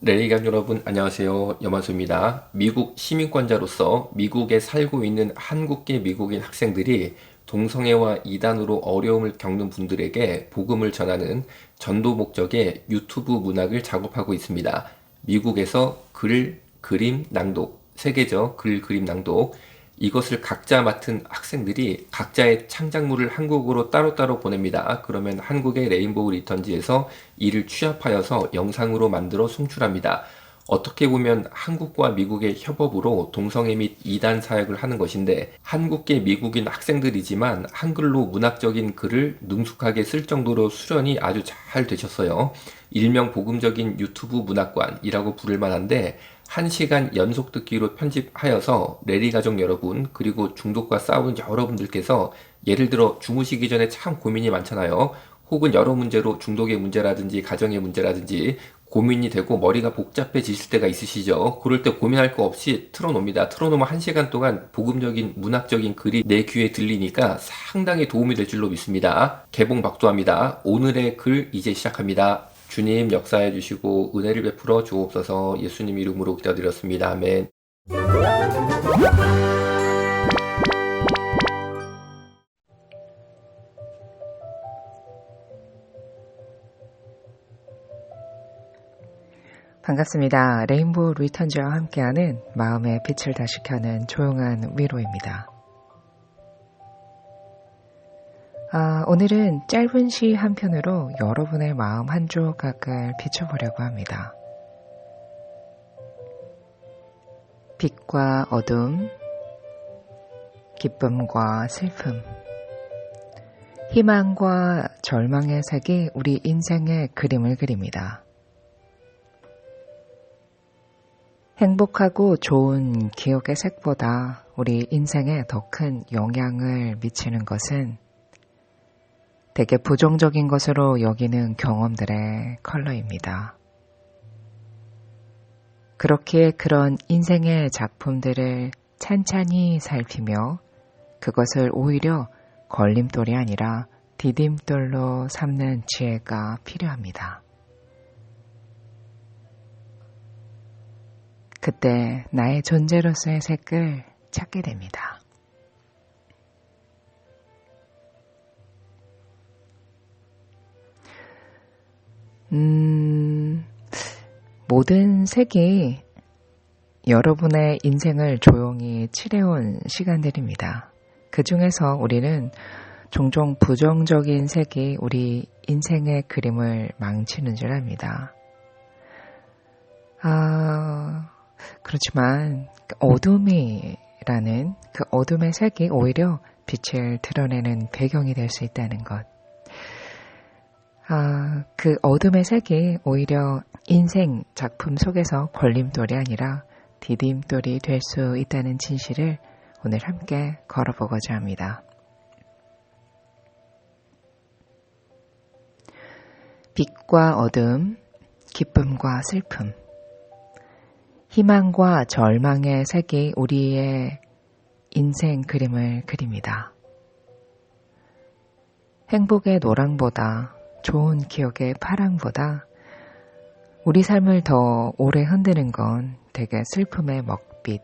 레이간 여러분 안녕하세요. 염화수입니다. 미국 시민권자로서 미국에 살고 있는 한국계 미국인 학생들이 동성애와 이단으로 어려움을 겪는 분들에게 복음을 전하는 전도 목적의 유튜브 문학을 작업하고 있습니다. 미국에서 글, 그림, 낭독, 세계적 글, 그림, 낭독 이것을 각자 맡은 학생들이 각자의 창작물을 한국으로 따로따로 보냅니다. 그러면 한국의 레인보우 리턴지에서 이를 취합하여서 영상으로 만들어 송출합니다. 어떻게 보면 한국과 미국의 협업으로 동성애 및 이단 사역을 하는 것인데 한국계 미국인 학생들이지만 한글로 문학적인 글을 능숙하게 쓸 정도로 수련이 아주 잘 되셨어요. 일명 복음적인 유튜브 문학관이라고 부를 만한데 1시간 연속 듣기로 편집하여서 레리 가족 여러분 그리고 중독과 싸우는 여러분들께서 예를 들어 주무시기 전에 참 고민이 많잖아요. 혹은 여러 문제로 중독의 문제라든지 가정의 문제라든지 고민이 되고 머리가 복잡해지실 때가 있으시죠. 그럴 때 고민할 거 없이 틀어놓습니다. 틀어놓으면 1시간 동안 복음적인 문학적인 글이 내 귀에 들리니까 상당히 도움이 될 줄로 믿습니다. 개봉 박두합니다. 오늘의 글 이제 시작합니다. 주님 역사해 주시고 은혜를 베풀어 주옵소서. 예수님 이름으로 기도드렸습니다. 아멘. 반갑습니다. 레인보우 리턴즈와 함께하는 마음의 빛을 다시 켜는 조용한 위로입니다. 오늘은 짧은 시 한 편으로 여러분의 마음 한 조각을 비춰보려고 합니다. 빛과 어둠, 기쁨과 슬픔, 희망과 절망의 색이 우리 인생의 그림을 그립니다. 행복하고 좋은 기억의 색보다 우리 인생에 더 큰 영향을 미치는 것은 되게 부정적인 것으로 여기는 경험들의 컬러입니다. 그렇게 그런 인생의 작품들을 찬찬히 살피며 그것을 오히려 걸림돌이 아니라 디딤돌로 삼는 지혜가 필요합니다. 그때 나의 존재로서의 색을 찾게 됩니다. 모든 색이 여러분의 인생을 조용히 칠해온 시간들입니다. 그 중에서 우리는 종종 부정적인 색이 우리 인생의 그림을 망치는 줄 압니다. 그렇지만 어둠이라는 그 어둠의 색이 오히려 빛을 드러내는 배경이 될 수 있다는 것. 그 어둠의 색이 오히려 인생 작품 속에서 걸림돌이 아니라 디딤돌이 될 수 있다는 진실을 오늘 함께 걸어보고자 합니다. 빛과 어둠, 기쁨과 슬픔, 희망과 절망의 색이 우리의 인생 그림을 그립니다. 행복의 노랑보다 좋은 기억의 파랑보다 우리 삶을 더 오래 흔드는 건 되게 슬픔의 먹빛,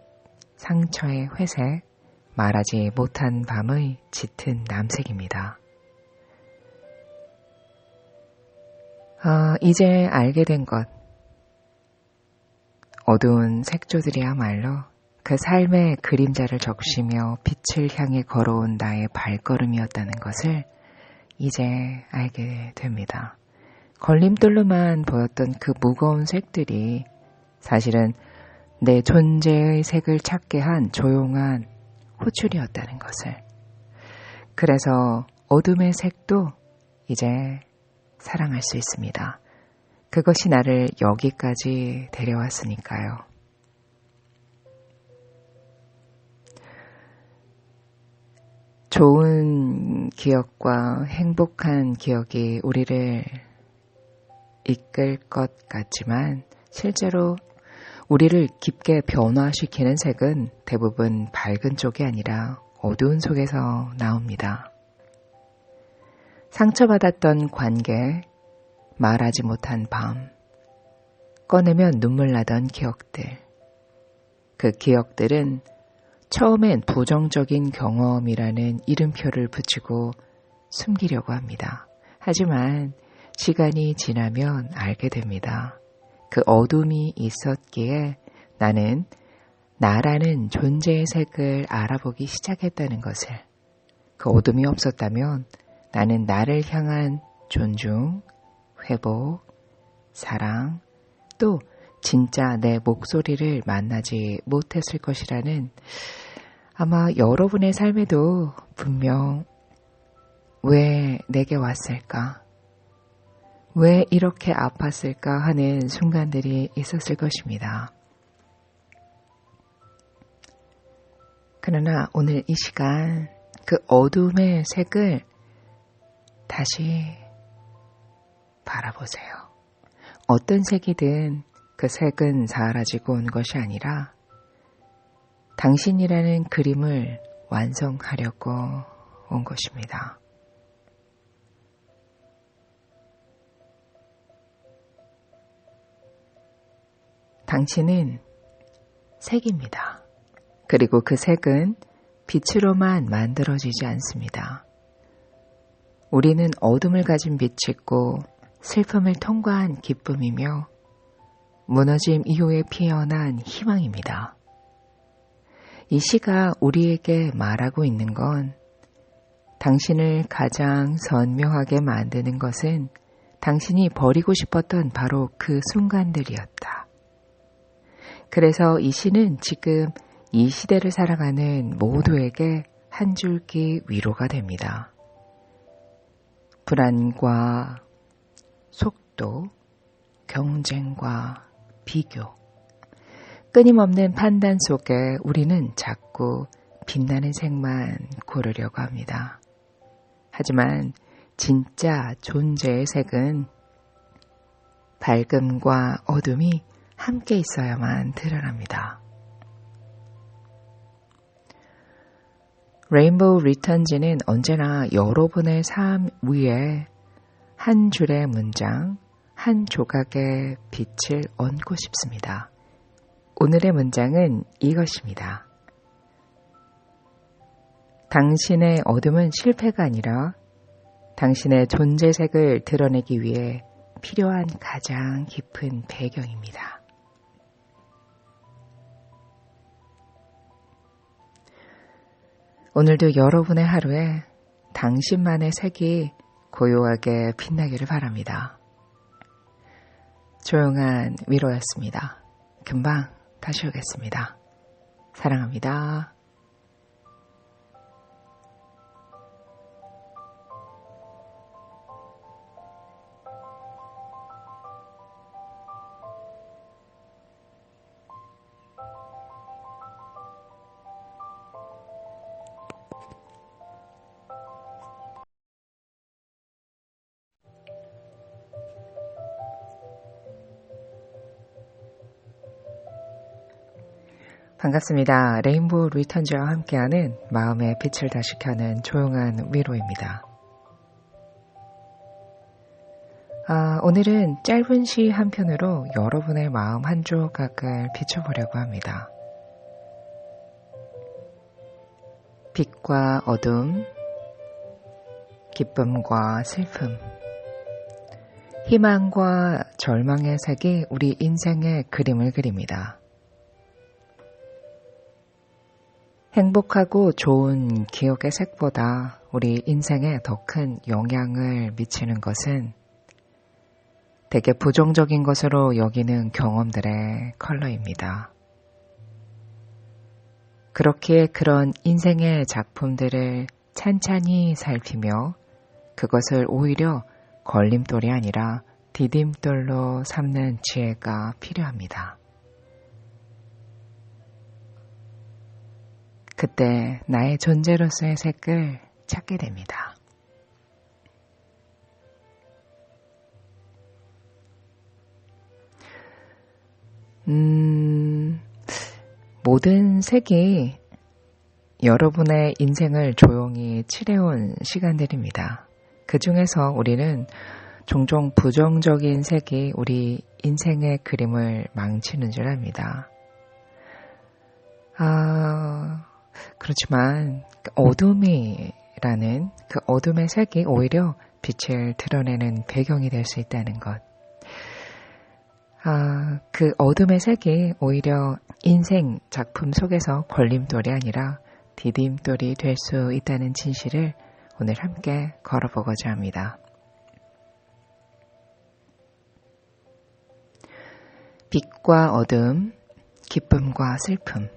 상처의 회색, 말하지 못한 밤의 짙은 남색입니다. 이제 알게 된 것, 어두운 색조들이야말로 그 삶의 그림자를 적시며 빛을 향해 걸어온 나의 발걸음이었다는 것을 이제 알게 됩니다. 걸림돌로만 보였던 그 무거운 색들이 사실은 내 존재의 색을 찾게 한 조용한 호출이었다는 것을. 그래서 어둠의 색도 이제 사랑할 수 있습니다. 그것이 나를 여기까지 데려왔으니까요. 좋은 기억과 행복한 기억이 우리를 이끌 것 같지만 실제로 우리를 깊게 변화시키는 색은 대부분 밝은 쪽이 아니라 어두운 속에서 나옵니다. 상처받았던 관계, 말하지 못한 밤, 꺼내면 눈물 나던 기억들. 그 기억들은 처음엔 부정적인 경험이라는 이름표를 붙이고 숨기려고 합니다. 하지만 시간이 지나면 알게 됩니다. 그 어둠이 있었기에 나는 나라는 존재의 색을 알아보기 시작했다는 것을. 그 어둠이 없었다면 나는 나를 향한 존중, 회복, 사랑, 또 진짜 내 목소리를 만나지 못했을 것이라는 아마 여러분의 삶에도 분명 왜 내게 왔을까? 왜 이렇게 아팠을까 하는 순간들이 있었을 것입니다. 그러나 오늘 이 시간 그 어둠의 색을 다시 바라보세요. 어떤 색이든 그 색은 사라지고 온 것이 아니라 당신이라는 그림을 완성하려고 온 것입니다. 당신은 색입니다. 그리고 그 색은 빛으로만 만들어지지 않습니다. 우리는 어둠을 가진 빛이고 슬픔을 통과한 기쁨이며 무너짐 이후에 피어난 희망입니다. 이 시가 우리에게 말하고 있는 건 당신을 가장 선명하게 만드는 것은 당신이 버리고 싶었던 바로 그 순간들이었다. 그래서 이 시는 지금 이 시대를 살아가는 모두에게 한 줄기 위로가 됩니다. 불안과 속도, 경쟁과 비교, 끊임없는 판단 속에 우리는 자꾸 빛나는 색만 고르려고 합니다. 하지만 진짜 존재의 색은 밝음과 어둠이 함께 있어야만 드러납니다. 레인보우 리턴즈는 언제나 여러분의 삶 위에 한 줄의 문장, 한 조각의 빛을 얹고 싶습니다. 오늘의 문장은 이것입니다. 당신의 어둠은 실패가 아니라 당신의 존재색을 드러내기 위해 필요한 가장 깊은 배경입니다. 오늘도 여러분의 하루에 당신만의 색이 고요하게 빛나기를 바랍니다. 조용한 위로였습니다. 금방 다시 오겠습니다. 사랑합니다. 반갑습니다. 레인보우 리턴즈와 함께하는 마음의 빛을 다시 켜는 조용한 위로입니다. 오늘은 짧은 시 한 편으로 여러분의 마음 한 조각을 비춰보려고 합니다. 빛과 어둠, 기쁨과 슬픔, 희망과 절망의 색이 우리 인생의 그림을 그립니다. 행복하고 좋은 기억의 색보다 우리 인생에 더 큰 영향을 미치는 것은 되게 부정적인 것으로 여기는 경험들의 컬러입니다. 그렇기에 그런 인생의 작품들을 찬찬히 살피며 그것을 오히려 걸림돌이 아니라 디딤돌로 삼는 지혜가 필요합니다. 그때 나의 존재로서의 색을 찾게 됩니다. 모든 색이 여러분의 인생을 조용히 칠해온 시간들입니다. 그 중에서 우리는 종종 부정적인 색이 우리 인생의 그림을 망치는 줄 압니다. 그렇지만 어둠이라는 그 어둠의 색이 오히려 빛을 드러내는 배경이 될 수 있다는 것. 그 어둠의 색이 오히려 인생 작품 속에서 걸림돌이 아니라 디딤돌이 될 수 있다는 진실을 오늘 함께 걸어보고자 합니다. 빛과 어둠, 기쁨과 슬픔,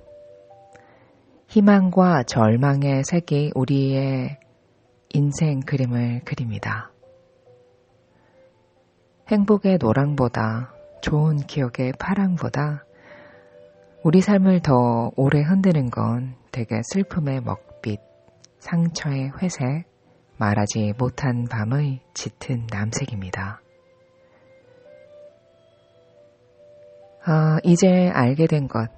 희망과 절망의 색이 우리의 인생 그림을 그립니다. 행복의 노랑보다, 좋은 기억의 파랑보다 우리 삶을 더 오래 흔드는 건 대개 슬픔의 먹빛, 상처의 회색, 말하지 못한 밤의 짙은 남색입니다. 이제 알게 된 것,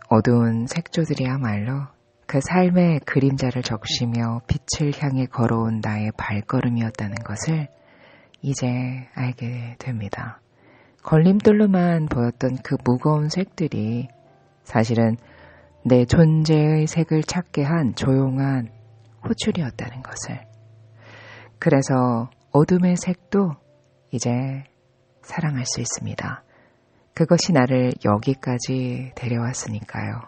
어두운 색조들이야말로 그 삶의 그림자를 적시며 빛을 향해 걸어온 나의 발걸음이었다는 것을 이제 알게 됩니다. 걸림돌로만 보였던 그 무거운 색들이 사실은 내 존재의 색을 찾게 한 조용한 호출이었다는 것을. 그래서 어둠의 색도 이제 사랑할 수 있습니다. 그것이 나를 여기까지 데려왔으니까요.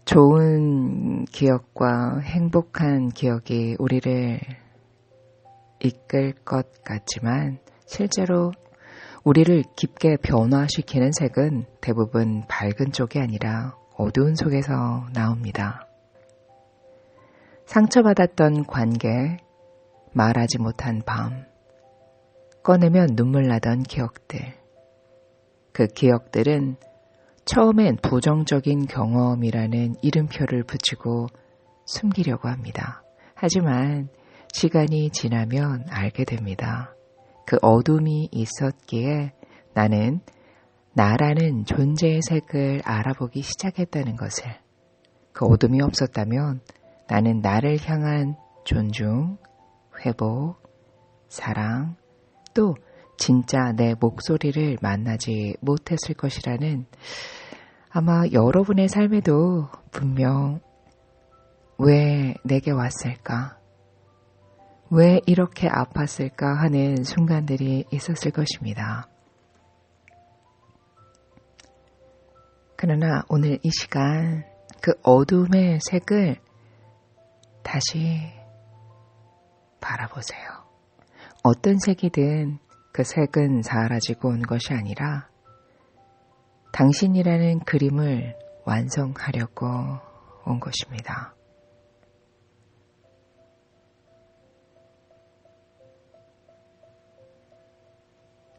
좋은 기억과 행복한 기억이 우리를 이끌 것 같지만 실제로 우리를 깊게 변화시키는 색은 대부분 밝은 쪽이 아니라 어두운 속에서 나옵니다. 상처받았던 관계, 말하지 못한 밤, 꺼내면 눈물 나던 기억들. 그 기억들은 처음엔 부정적인 경험이라는 이름표를 붙이고 숨기려고 합니다. 하지만 시간이 지나면 알게 됩니다. 그 어둠이 있었기에 나는 나라는 존재의 색을 알아보기 시작했다는 것을. 그 어둠이 없었다면 나는 나를 향한 존중, 회복, 사랑, 또 진짜 내 목소리를 만나지 못했을 것이라는 아마 여러분의 삶에도 분명 왜 내게 왔을까? 왜 이렇게 아팠을까 하는 순간들이 있었을 것입니다. 그러나 오늘 이 시간 그 어둠의 색을 다시 바라보세요. 어떤 색이든 그 색은 사라지고 온 것이 아니라 당신이라는 그림을 완성하려고 온 것입니다.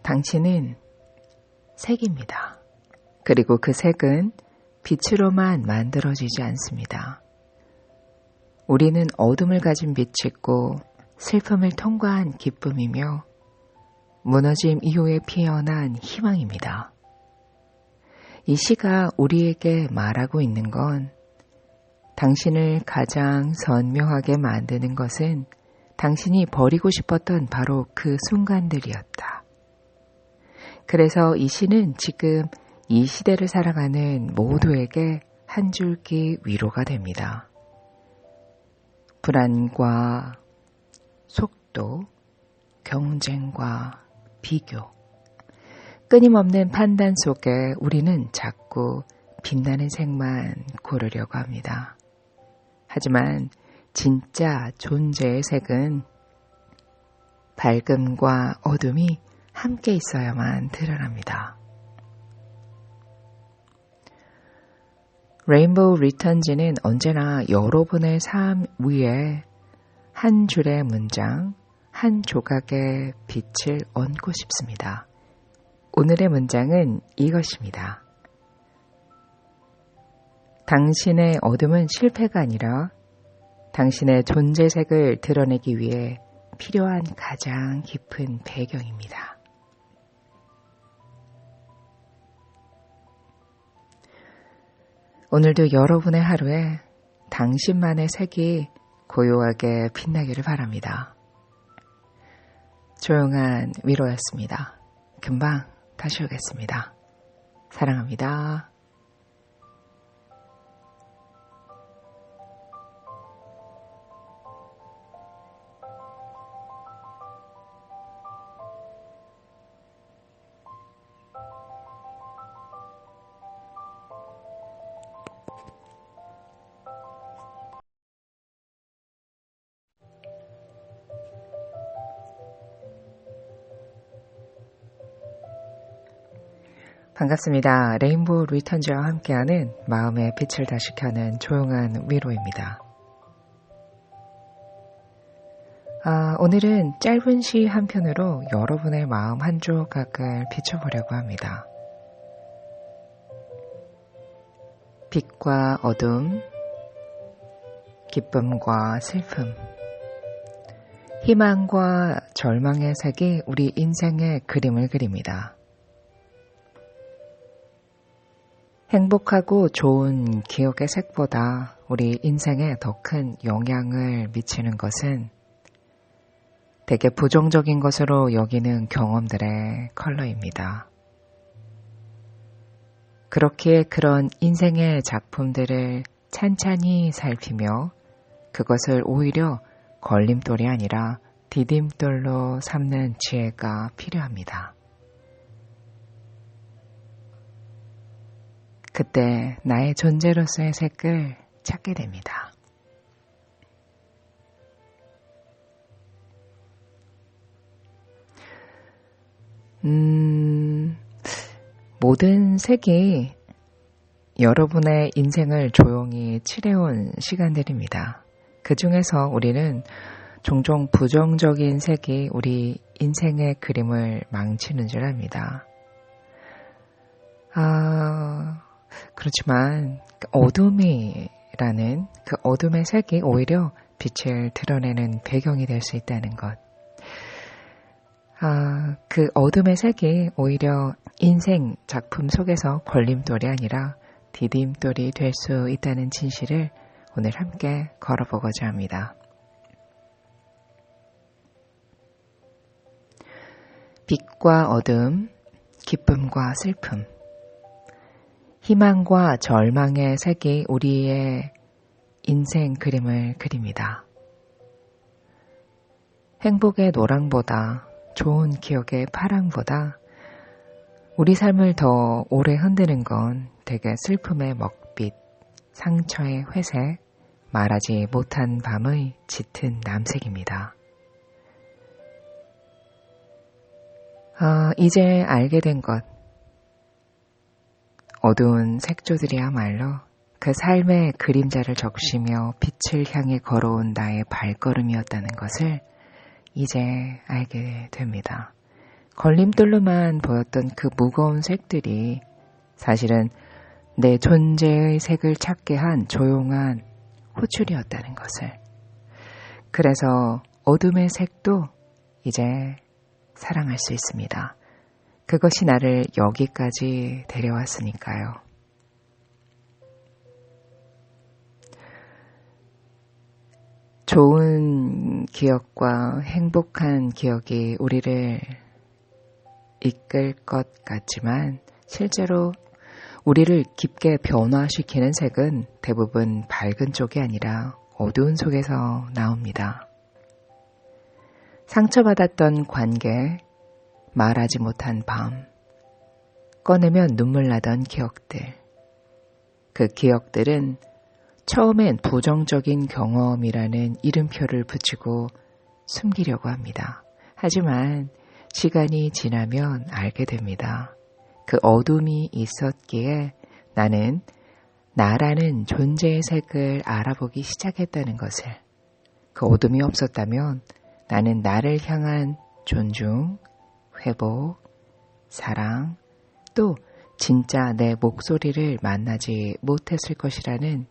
당신은 색입니다. 그리고 그 색은 빛으로만 만들어지지 않습니다. 우리는 어둠을 가진 빛이고 슬픔을 통과한 기쁨이며 무너짐 이후에 피어난 희망입니다. 이 시가 우리에게 말하고 있는 건 당신을 가장 선명하게 만드는 것은 당신이 버리고 싶었던 바로 그 순간들이었다. 그래서 이 시는 지금 이 시대를 살아가는 모두에게 한 줄기 위로가 됩니다. 불안과 속도, 경쟁과 비교, 끊임없는 판단 속에 우리는 자꾸 빛나는 색만 고르려고 합니다. 하지만 진짜 존재의 색은 밝음과 어둠이 함께 있어야만 드러납니다. 레인보우 리턴즈는 언제나 여러분의 삶 위에 한 줄의 문장, 한 조각의 빛을 얹고 싶습니다. 오늘의 문장은 이것입니다. 당신의 어둠은 실패가 아니라 당신의 존재색을 드러내기 위해 필요한 가장 깊은 배경입니다. 오늘도 여러분의 하루에 당신만의 색이 고요하게 빛나기를 바랍니다. 조용한 위로였습니다. 금방 다시 오겠습니다. 사랑합니다. 반갑습니다. 레인보우 리턴즈와 함께하는 마음의 빛을 다시 켜는 조용한 위로입니다. 오늘은 짧은 시 한 편으로 여러분의 마음 한 조각을 비춰보려고 합니다. 빛과 어둠, 기쁨과 슬픔, 희망과 절망의 색이 우리 인생의 그림을 그립니다. 행복하고 좋은 기억의 색보다 우리 인생에 더 큰 영향을 미치는 것은 되게 부정적인 것으로 여기는 경험들의 컬러입니다. 그렇기에 그런 인생의 작품들을 찬찬히 살피며 그것을 오히려 걸림돌이 아니라 디딤돌로 삼는 지혜가 필요합니다. 그때 나의 존재로서의 색을 찾게 됩니다. 모든 색이 여러분의 인생을 조용히 칠해온 시간들입니다. 그 중에서 우리는 종종 부정적인 색이 우리 인생의 그림을 망치는 줄 압니다. 그렇지만 어둠이라는 그 어둠의 색이 오히려 빛을 드러내는 배경이 될 수 있다는 것. 그 어둠의 색이 오히려 인생 작품 속에서 걸림돌이 아니라 디딤돌이 될 수 있다는 진실을 오늘 함께 걸어보고자 합니다. 빛과 어둠, 기쁨과 슬픔, 희망과 절망의 색이 우리의 인생 그림을 그립니다. 행복의 노랑보다 좋은 기억의 파랑보다 우리 삶을 더 오래 흔드는 건 되게 슬픔의 먹빛, 상처의 회색, 말하지 못한 밤의 짙은 남색입니다. 이제 알게 된 것, 어두운 색조들이야말로 그 삶의 그림자를 적시며 빛을 향해 걸어온 나의 발걸음이었다는 것을 이제 알게 됩니다. 걸림돌로만 보였던 그 무거운 색들이 사실은 내 존재의 색을 찾게 한 조용한 호출이었다는 것을. 그래서 어둠의 색도 이제 사랑할 수 있습니다. 그것이 나를 여기까지 데려왔으니까요. 좋은 기억과 행복한 기억이 우리를 이끌 것 같지만 실제로 우리를 깊게 변화시키는 색은 대부분 밝은 쪽이 아니라 어두운 속에서 나옵니다. 상처받았던 관계, 말하지 못한 밤, 꺼내면 눈물 나던 기억들. 그 기억들은 처음엔 부정적인 경험이라는 이름표를 붙이고 숨기려고 합니다. 하지만 시간이 지나면 알게 됩니다. 그 어둠이 있었기에 나는 나라는 존재의 색을 알아보기 시작했다는 것을. 그 어둠이 없었다면 나는 나를 향한 존중, 회복, 사랑, 또 진짜 내 목소리를 만나지 못했을 것이라는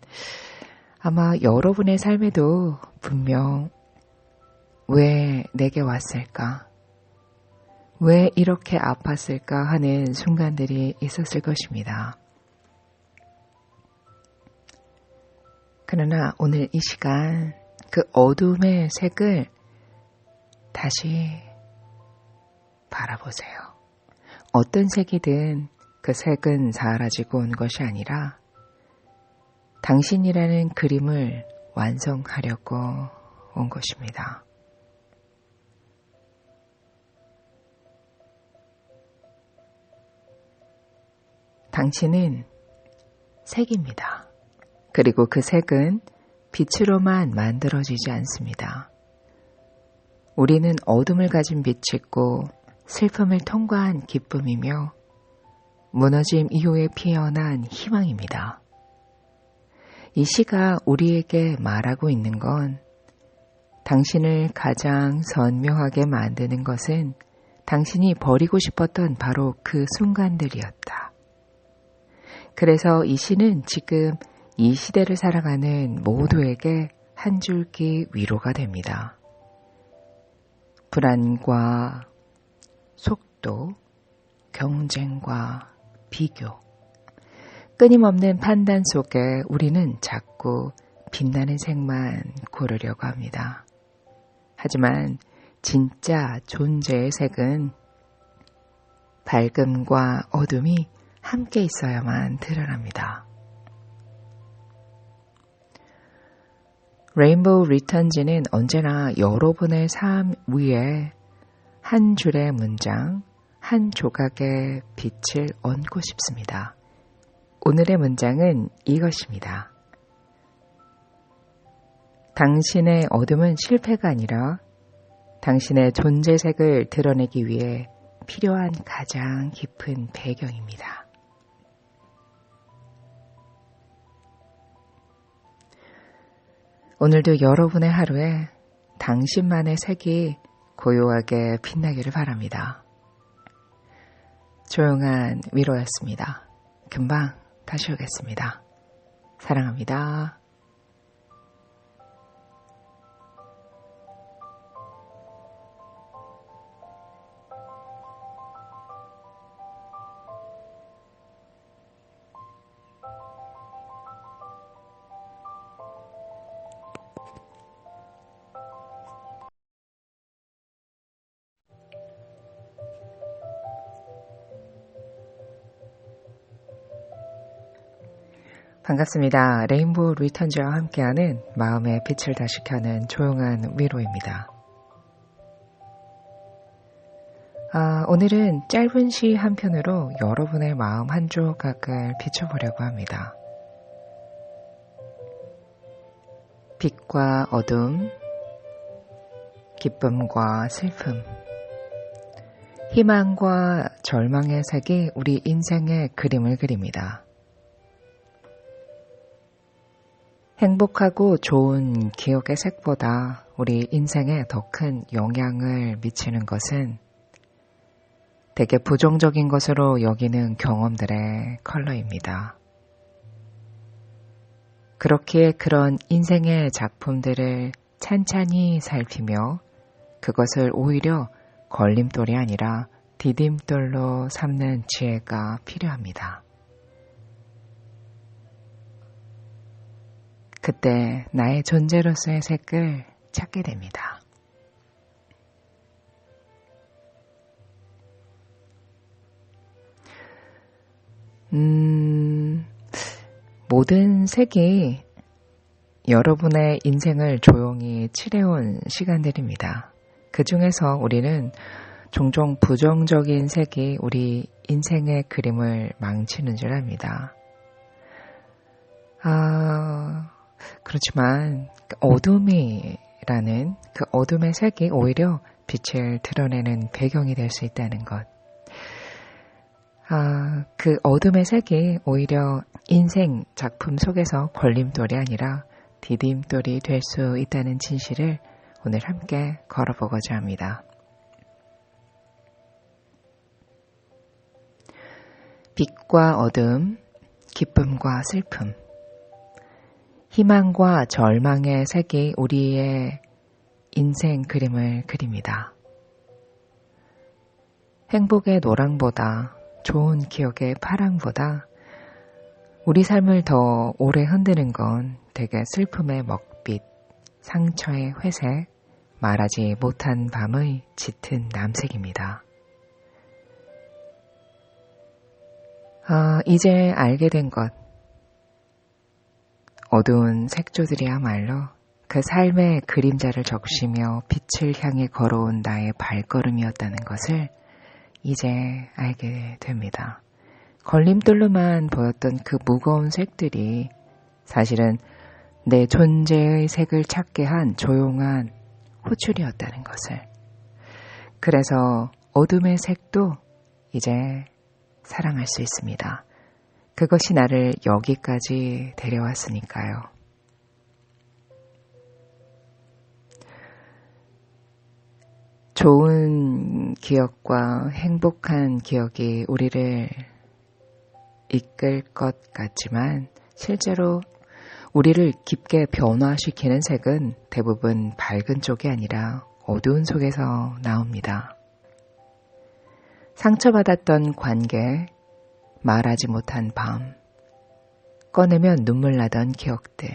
아마 여러분의 삶에도 분명 왜 내게 왔을까? 왜 이렇게 아팠을까 하는 순간들이 있었을 것입니다. 그러나 오늘 이 시간 그 어둠의 색을 다시 바라보세요. 어떤 색이든 그 색은 사라지고 온 것이 아니라 당신이라는 그림을 완성하려고 온 것입니다. 당신은 색입니다. 그리고 그 색은 빛으로만 만들어지지 않습니다. 우리는 어둠을 가진 빛이고 슬픔을 통과한 기쁨이며 무너짐 이후에 피어난 희망입니다. 이 시가 우리에게 말하고 있는 건 당신을 가장 선명하게 만드는 것은 당신이 버리고 싶었던 바로 그 순간들이었다. 그래서 이 시는 지금 이 시대를 살아가는 모두에게 한 줄기 위로가 됩니다. 불안과 속도, 경쟁과 비교, 끊임없는 판단 속에 우리는 자꾸 빛나는 색만 고르려고 합니다. 하지만 진짜 존재의 색은 밝음과 어둠이 함께 있어야만 드러납니다. 레인보우 리턴즈는 언제나 여러분의 삶 위에 한 줄의 문장, 한 조각의 빛을 얹고 싶습니다. 오늘의 문장은 이것입니다. 당신의 어둠은 실패가 아니라 당신의 존재색을 드러내기 위해 필요한 가장 깊은 배경입니다. 오늘도 여러분의 하루에 당신만의 색이 고요하게 빛나기를 바랍니다. 조용한 위로였습니다. 금방 다시 오겠습니다. 사랑합니다. 반갑습니다. 레인보우 리턴즈와 함께하는 마음의 빛을 다시 켜는 조용한 위로입니다. 오늘은 짧은 시 한 편으로 여러분의 마음 한 조각을 비춰보려고 합니다. 빛과 어둠, 기쁨과 슬픔, 희망과 절망의 색이 우리 인생의 그림을 그립니다. 행복하고 좋은 기억의 색보다 우리 인생에 더 큰 영향을 미치는 것은 되게 부정적인 것으로 여기는 경험들의 컬러입니다. 그렇기에 그런 인생의 작품들을 찬찬히 살피며 그것을 오히려 걸림돌이 아니라 디딤돌로 삼는 지혜가 필요합니다. 그때 나의 존재로서의 색을 찾게 됩니다. 모든 색이 여러분의 인생을 조용히 칠해온 시간들입니다. 그 중에서 우리는 종종 부정적인 색이 우리 인생의 그림을 망치는 줄 압니다. 그렇지만 어둠이라는 그 어둠의 색이 오히려 빛을 드러내는 배경이 될 수 있다는 것. 그 어둠의 색이 오히려 인생 작품 속에서 걸림돌이 아니라 디딤돌이 될 수 있다는 진실을 오늘 함께 걸어보고자 합니다. 빛과 어둠, 기쁨과 슬픔, 희망과 절망의 색이 우리의 인생 그림을 그립니다. 행복의 노랑보다 좋은 기억의 파랑보다 우리 삶을 더 오래 흔드는 건 주택의 슬픔의 먹빛, 상처의 회색, 말하지 못한 밤의 짙은 남색입니다. 이제 알게 된 것. 어두운 색조들이야말로 그 삶의 그림자를 적시며 빛을 향해 걸어온 나의 발걸음이었다는 것을 이제 알게 됩니다. 걸림돌로만 보였던 그 무거운 색들이 사실은 내 존재의 색을 찾게 한 조용한 호출이었다는 것을. 그래서 어둠의 색도 이제 사랑할 수 있습니다. 그것이 나를 여기까지 데려왔으니까요. 좋은 기억과 행복한 기억이 우리를 이끌 것 같지만 실제로 우리를 깊게 변화시키는 색은 대부분 밝은 쪽이 아니라 어두운 속에서 나옵니다. 상처받았던 관계, 말하지 못한 밤, 꺼내면 눈물 나던 기억들.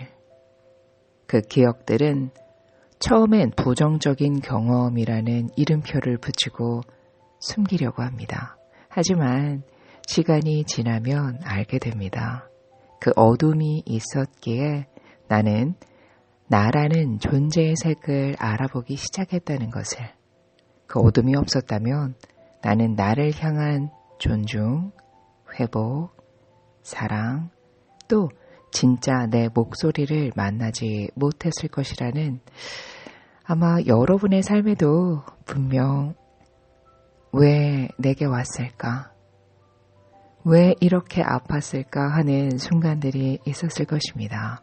그 기억들은 처음엔 부정적인 경험이라는 이름표를 붙이고 숨기려고 합니다. 하지만 시간이 지나면 알게 됩니다. 그 어둠이 있었기에 나는 나라는 존재의 색을 알아보기 시작했다는 것을. 그 어둠이 없었다면 나는 나를 향한 존중, 회복, 사랑, 또 진짜 내 목소리를 만나지 못했을 것이라는 아마 여러분의 삶에도 분명 왜 내게 왔을까? 왜 이렇게 아팠을까 하는 순간들이 있었을 것입니다.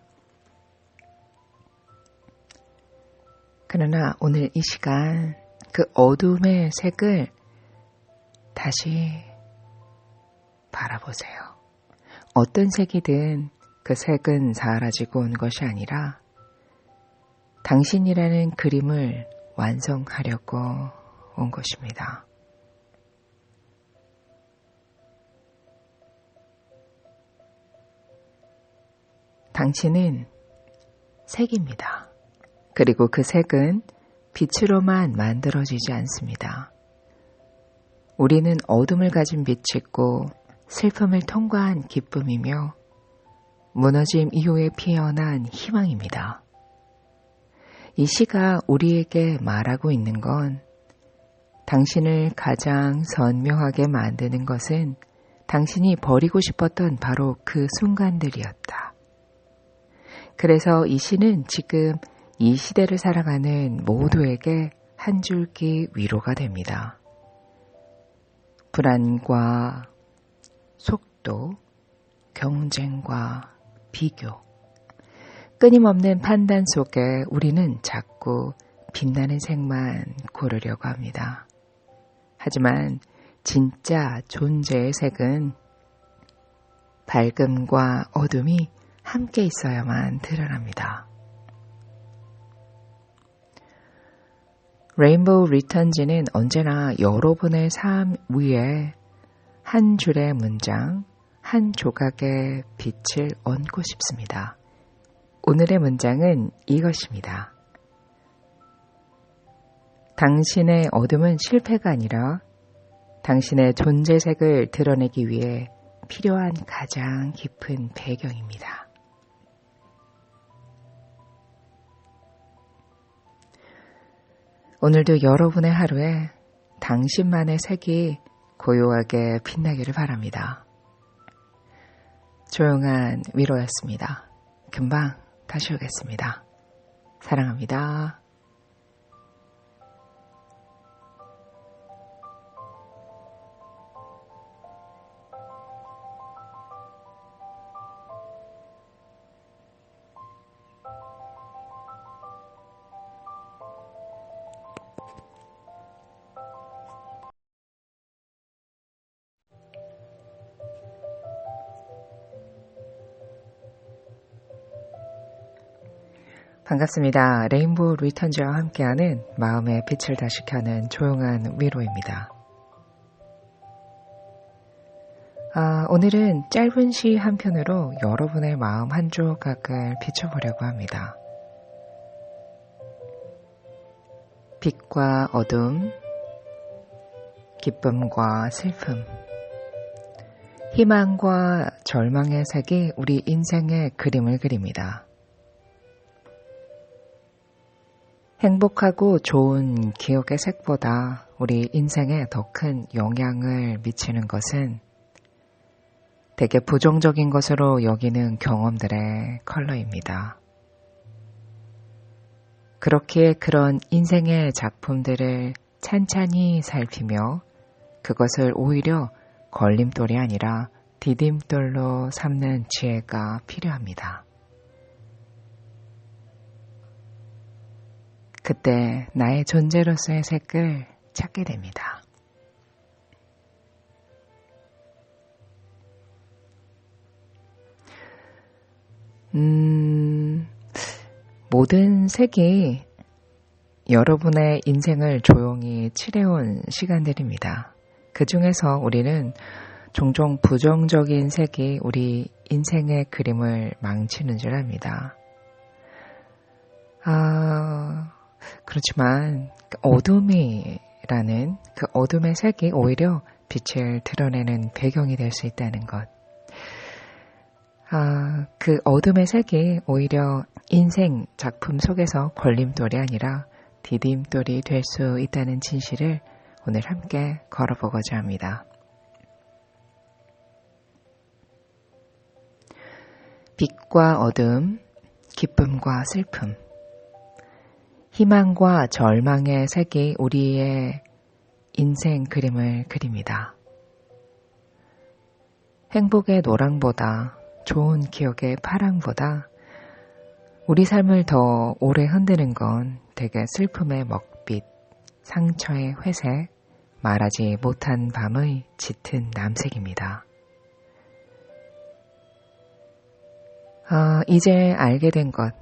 그러나 오늘 이 시간 그 어둠의 색을 다시 바라보세요. 어떤 색이든 그 색은 사라지고 온 것이 아니라 당신이라는 그림을 완성하려고 온 것입니다. 당신은 색입니다. 그리고 그 색은 빛으로만 만들어지지 않습니다. 우리는 어둠을 가진 빛이고 슬픔을 통과한 기쁨이며 무너짐 이후에 피어난 희망입니다. 이 시가 우리에게 말하고 있는 건 당신을 가장 선명하게 만드는 것은 당신이 버리고 싶었던 바로 그 순간들이었다. 그래서 이 시는 지금 이 시대를 살아가는 모두에게 한 줄기 위로가 됩니다. 불안과 속도, 경쟁과 비교, 끊임없는 판단 속에 우리는 자꾸 빛나는 색만 고르려고 합니다. 하지만 진짜 존재의 색은 밝음과 어둠이 함께 있어야만 드러납니다. 레인보우 리턴즈는 언제나 여러분의 삶 위에 한 줄의 문장, 한 조각의 빛을 얹고 싶습니다. 오늘의 문장은 이것입니다. 당신의 어둠은 실패가 아니라 당신의 존재색을 드러내기 위해 필요한 가장 깊은 배경입니다. 오늘도 여러분의 하루에 당신만의 색이 고요하게 빛나기를 바랍니다. 조용한 위로였습니다. 금방 다시 오겠습니다. 사랑합니다. 반갑습니다. 레인보우 리턴즈와 함께하는 마음의 빛을 다시 켜는 조용한 위로입니다. 오늘은 짧은 시 한 편으로 여러분의 마음 한 조각을 비춰보려고 합니다. 빛과 어둠, 기쁨과 슬픔, 희망과 절망의 색이 우리 인생의 그림을 그립니다. 행복하고 좋은 기억의 색보다 우리 인생에 더 큰 영향을 미치는 것은 되게 부정적인 것으로 여기는 경험들의 컬러입니다. 그렇기에 그런 인생의 작품들을 찬찬히 살피며 그것을 오히려 걸림돌이 아니라 디딤돌로 삼는 지혜가 필요합니다. 그때 나의 존재로서의 색을 찾게 됩니다. 모든 색이 여러분의 인생을 조용히 칠해온 시간들입니다. 그 중에서 우리는 종종 부정적인 색이 우리 인생의 그림을 망치는 줄 압니다. 그렇지만 어둠이라는 그 어둠의 색이 오히려 빛을 드러내는 배경이 될 수 있다는 것. 그 어둠의 색이 오히려 인생 작품 속에서 걸림돌이 아니라 디딤돌이 될 수 있다는 진실을 오늘 함께 걸어보고자 합니다. 빛과 어둠, 기쁨과 슬픔, 희망과 절망의 색이 우리의 인생 그림을 그립니다. 행복의 노랑보다 좋은 기억의 파랑보다 우리 삶을 더 오래 흔드는 건 되게 슬픔의 먹빛, 상처의 회색, 말하지 못한 밤의 짙은 남색입니다. 이제 알게 된 것,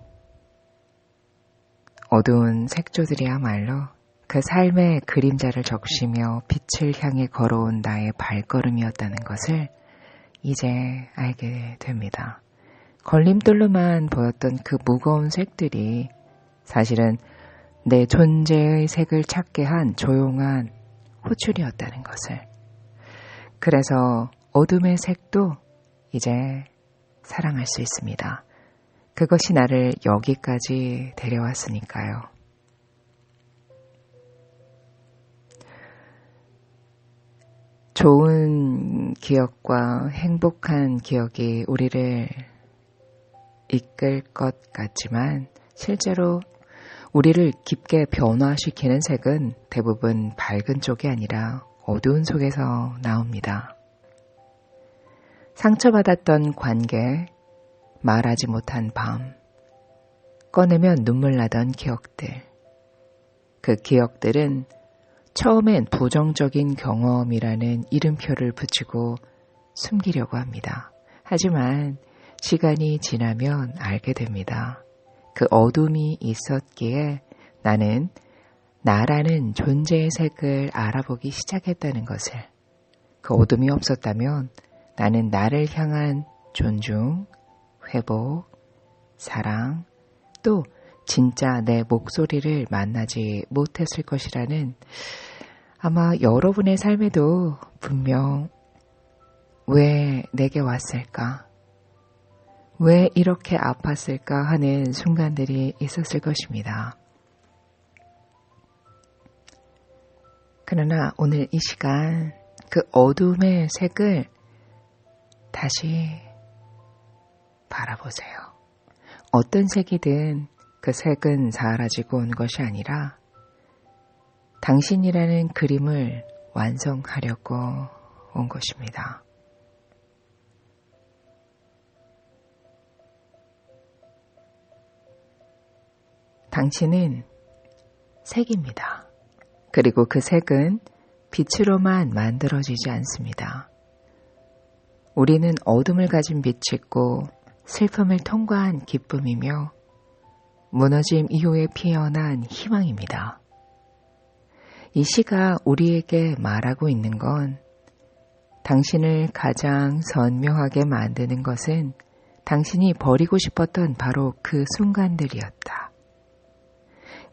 어두운 색조들이야말로 그 삶의 그림자를 적시며 빛을 향해 걸어온 나의 발걸음이었다는 것을 이제 알게 됩니다. 걸림돌로만 보였던 그 무거운 색들이 사실은 내 존재의 색을 찾게 한 조용한 호출이었다는 것을. 그래서 어둠의 색도 이제 사랑할 수 있습니다. 그것이 나를 여기까지 데려왔으니까요. 좋은 기억과 행복한 기억이 우리를 이끌 것 같지만 실제로 우리를 깊게 변화시키는 색은 대부분 밝은 쪽이 아니라 어두운 속에서 나옵니다. 상처받았던 관계, 말하지 못한 밤, 꺼내면 눈물 나던 기억들. 그 기억들은 처음엔 부정적인 경험이라는 이름표를 붙이고 숨기려고 합니다. 하지만 시간이 지나면 알게 됩니다. 그 어둠이 있었기에 나는 나라는 존재의 색을 알아보기 시작했다는 것을. 그 어둠이 없었다면 나는 나를 향한 존중, 회복, 사랑, 또 진짜 내 목소리를 만나지 못했을 것이라는 아마 여러분의 삶에도 분명 왜 내게 왔을까? 왜 이렇게 아팠을까 하는 순간들이 있었을 것입니다. 그러나 오늘 이 시간 그 어둠의 색을 다시 바라보세요. 어떤 색이든 그 색은 사라지고 온 것이 아니라 당신이라는 그림을 완성하려고 온 것입니다. 당신은 색입니다. 그리고 그 색은 빛으로만 만들어지지 않습니다. 우리는 어둠을 가진 빛이고 슬픔을 통과한 기쁨이며 무너짐 이후에 피어난 희망입니다. 이 시가 우리에게 말하고 있는 건 당신을 가장 선명하게 만드는 것은 당신이 버리고 싶었던 바로 그 순간들이었다.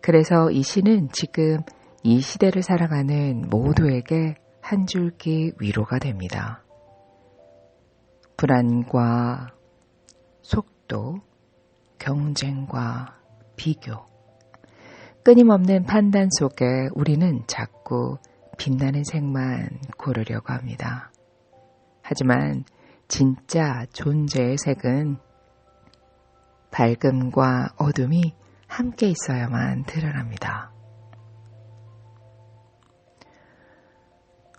그래서 이 시는 지금 이 시대를 살아가는 모두에게 한 줄기 위로가 됩니다. 불안과 속도, 경쟁과 비교, 끊임없는 판단 속에 우리는 자꾸 빛나는 색만 고르려고 합니다. 하지만 진짜 존재의 색은 밝음과 어둠이 함께 있어야만 드러납니다.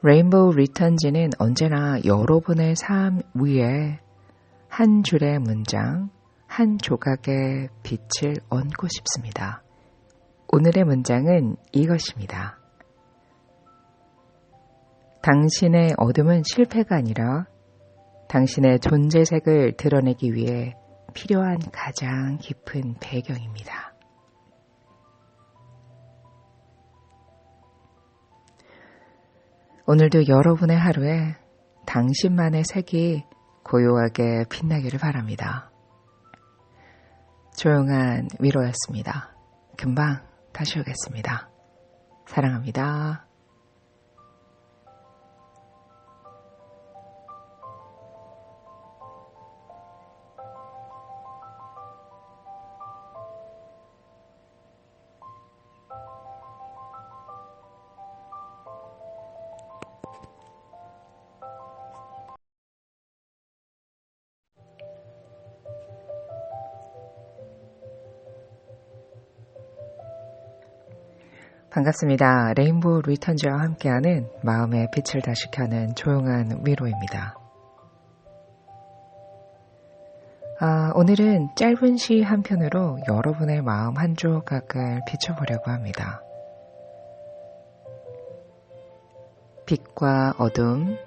레인보우 리턴즈는 언제나 여러분의 삶 위에 한 줄의 문장, 한 조각의 빛을 얹고 싶습니다. 오늘의 문장은 이것입니다. 당신의 어둠은 실패가 아니라 당신의 존재색을 드러내기 위해 필요한 가장 깊은 배경입니다. 오늘도 여러분의 하루에 당신만의 색이 고요하게 빛나기를 바랍니다. 조용한 위로였습니다. 금방 다시 오겠습니다. 사랑합니다. 반갑습니다. 레인보우 리턴즈와 함께하는 마음의 빛을 다시 켜는 조용한 위로입니다. 오늘은 짧은 시 한 편으로 여러분의 마음 한 조각을 비춰보려고 합니다. 빛과 어둠,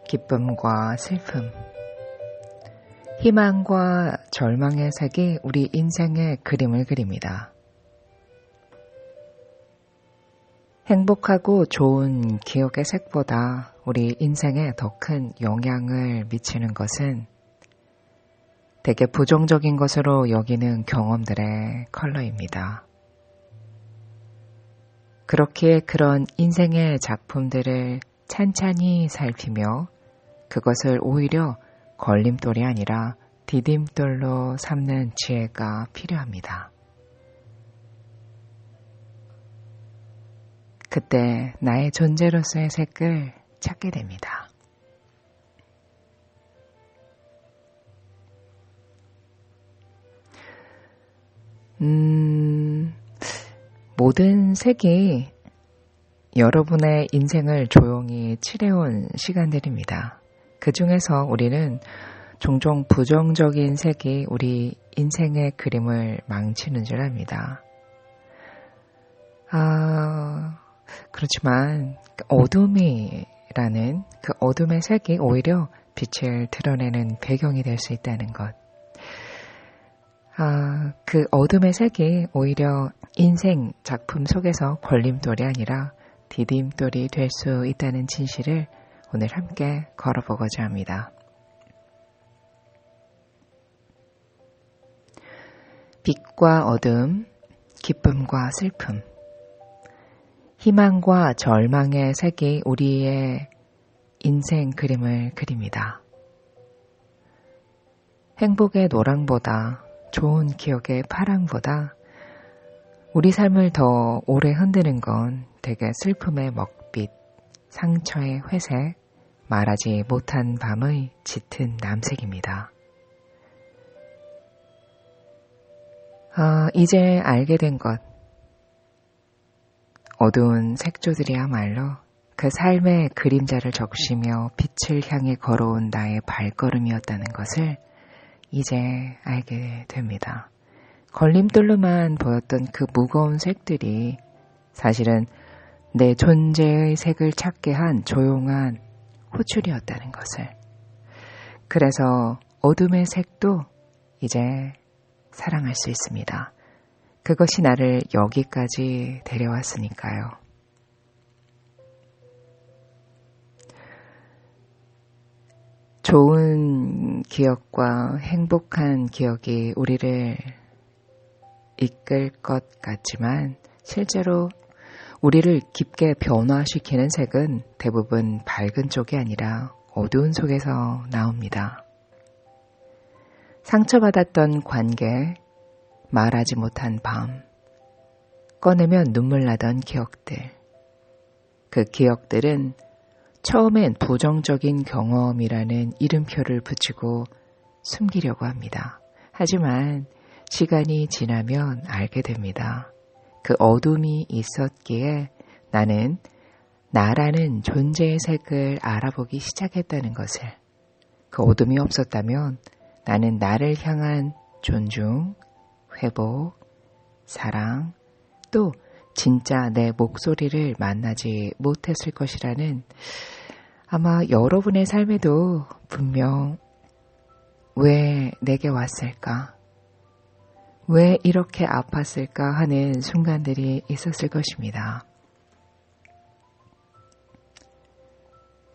기쁨과 슬픔, 희망과 절망의 색이 우리 인생의 그림을 그립니다. 행복하고 좋은 기억의 색보다 우리 인생에 더 큰 영향을 미치는 것은 되게 부정적인 것으로 여기는 경험들의 컬러입니다. 그렇기에 그런 인생의 작품들을 찬찬히 살피며 그것을 오히려 걸림돌이 아니라 디딤돌로 삼는 지혜가 필요합니다. 그때 나의 존재로서의 색을 찾게 됩니다. 모든 색이 여러분의 인생을 조용히 칠해온 시간들입니다. 그 중에서 우리는 종종 부정적인 색이 우리 인생의 그림을 망치는 줄 압니다. 그렇지만 어둠이라는 그 어둠의 색이 오히려 빛을 드러내는 배경이 될 수 있다는 것. 그 어둠의 색이 오히려 인생 작품 속에서 걸림돌이 아니라 디딤돌이 될 수 있다는 진실을 오늘 함께 걸어보고자 합니다. 빛과 어둠, 기쁨과 슬픔, 희망과 절망의 색이 우리의 인생 그림을 그립니다. 행복의 노랑보다 좋은 기억의 파랑보다 우리 삶을 더 오래 흔드는 건 되게 슬픔의 먹빛, 상처의 회색, 말하지 못한 밤의 짙은 남색입니다. 이제 알게 된 것, 어두운 색조들이야말로 그 삶의 그림자를 적시며 빛을 향해 걸어온 나의 발걸음이었다는 것을 이제 알게 됩니다. 걸림돌로만 보였던 그 무거운 색들이 사실은 내 존재의 색을 찾게 한 조용한 호출이었다는 것을. 그래서 어둠의 색도 이제 사랑할 수 있습니다. 그것이 나를 여기까지 데려왔으니까요. 좋은 기억과 행복한 기억이 우리를 이끌 것 같지만 실제로 우리를 깊게 변화시키는 색은 대부분 밝은 쪽이 아니라 어두운 속에서 나옵니다. 상처받았던 관계, 말하지 못한 밤, 꺼내면 눈물 나던 기억들. 그 기억들은 처음엔 부정적인 경험이라는 이름표를 붙이고 숨기려고 합니다. 하지만 시간이 지나면 알게 됩니다. 그 어둠이 있었기에 나는 나라는 존재의 색을 알아보기 시작했다는 것을. 그 어둠이 없었다면 나는 나를 향한 존중, 회복, 사랑, 또 진짜 내 목소리를 만나지 못했을 것이라는 아마 여러분의 삶에도 분명 왜 내게 왔을까? 왜 이렇게 아팠을까 하는 순간들이 있었을 것입니다.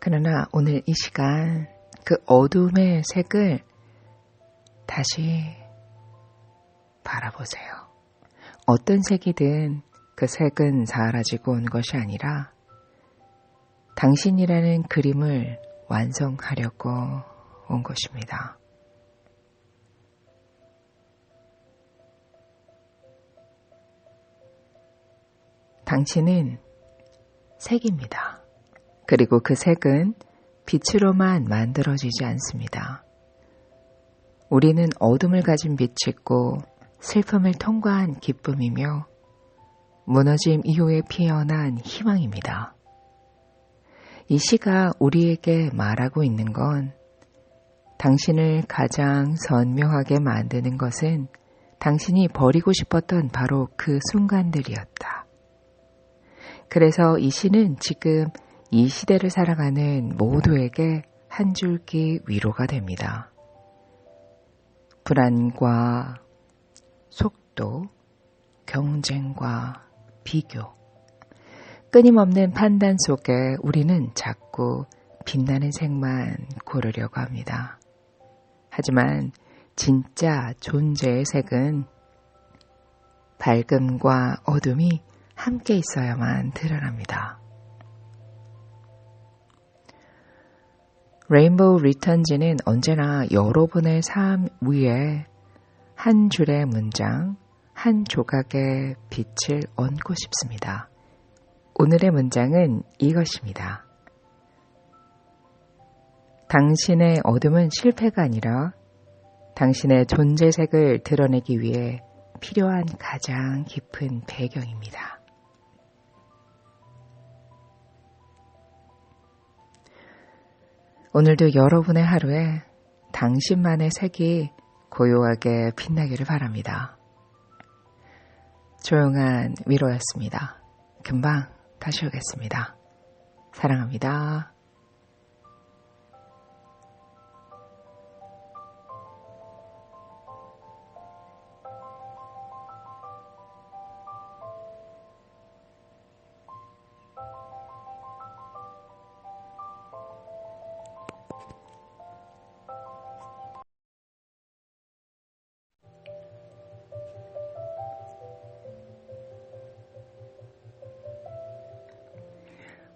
그러나 오늘 이 시간 그 어둠의 색을 다시 바라보세요. 어떤 색이든 그 색은 사라지고 온 것이 아니라 당신이라는 그림을 완성하려고 온 것입니다. 당신은 색입니다. 그리고 그 색은 빛으로만 만들어지지 않습니다. 우리는 어둠을 가진 빛이고 슬픔을 통과한 기쁨이며 무너짐 이후에 피어난 희망입니다. 이 시가 우리에게 말하고 있는 건 당신을 가장 선명하게 만드는 것은 당신이 버리고 싶었던 바로 그 순간들이었다. 그래서 이 시는 지금 이 시대를 살아가는 모두에게 한 줄기 위로가 됩니다. 불안과 속도, 경쟁과 비교, 끊임없는 판단 속에 우리는 자꾸 빛나는 색만 고르려고 합니다. 하지만 진짜 존재의 색은 밝음과 어둠이 함께 있어야만 드러납니다. 레인보우 리턴즈는 언제나 여러분의 삶 위에 한 줄의 문장, 한 조각의 빛을 얹고 싶습니다. 오늘의 문장은 이것입니다. 당신의 어둠은 실패가 아니라 당신의 존재색을 드러내기 위해 필요한 가장 깊은 배경입니다. 오늘도 여러분의 하루에 당신만의 색이 고요하게 빛나기를 바랍니다. 조용한 위로였습니다. 금방 다시 오겠습니다. 사랑합니다.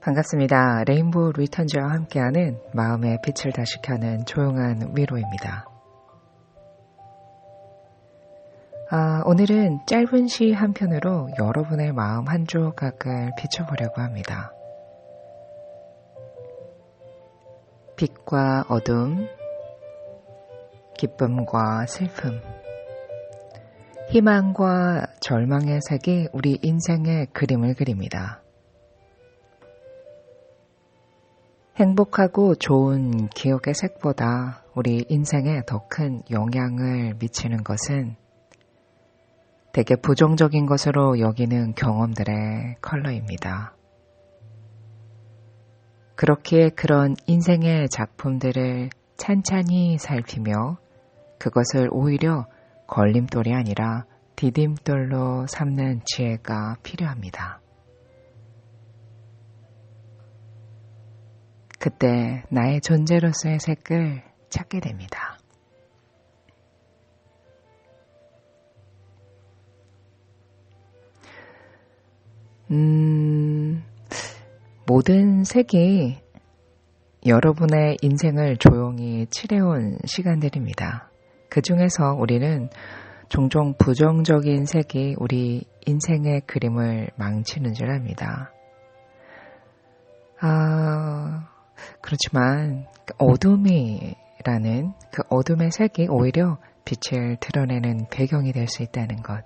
반갑습니다. 레인보우 리턴즈와 함께하는 마음의 빛을 다시 켜는 조용한 위로입니다. 오늘은 짧은 시 한 편으로 여러분의 마음 한 조각을 비춰보려고 합니다. 빛과 어둠, 기쁨과 슬픔, 희망과 절망의 색이 우리 인생의 그림을 그립니다. 행복하고 좋은 기억의 색보다 우리 인생에 더 큰 영향을 미치는 것은 되게 부정적인 것으로 여기는 경험들의 컬러입니다. 그렇기에 그런 인생의 작품들을 찬찬히 살피며 그것을 오히려 걸림돌이 아니라 디딤돌로 삼는 지혜가 필요합니다. 그때 나의 존재로서의 색을 찾게 됩니다. 모든 색이 여러분의 인생을 조용히 칠해온 시간들입니다. 그 중에서 우리는 종종 부정적인 색이 우리 인생의 그림을 망치는 줄 압니다. 그렇지만 어둠이라는 그 어둠의 색이 오히려 빛을 드러내는 배경이 될 수 있다는 것.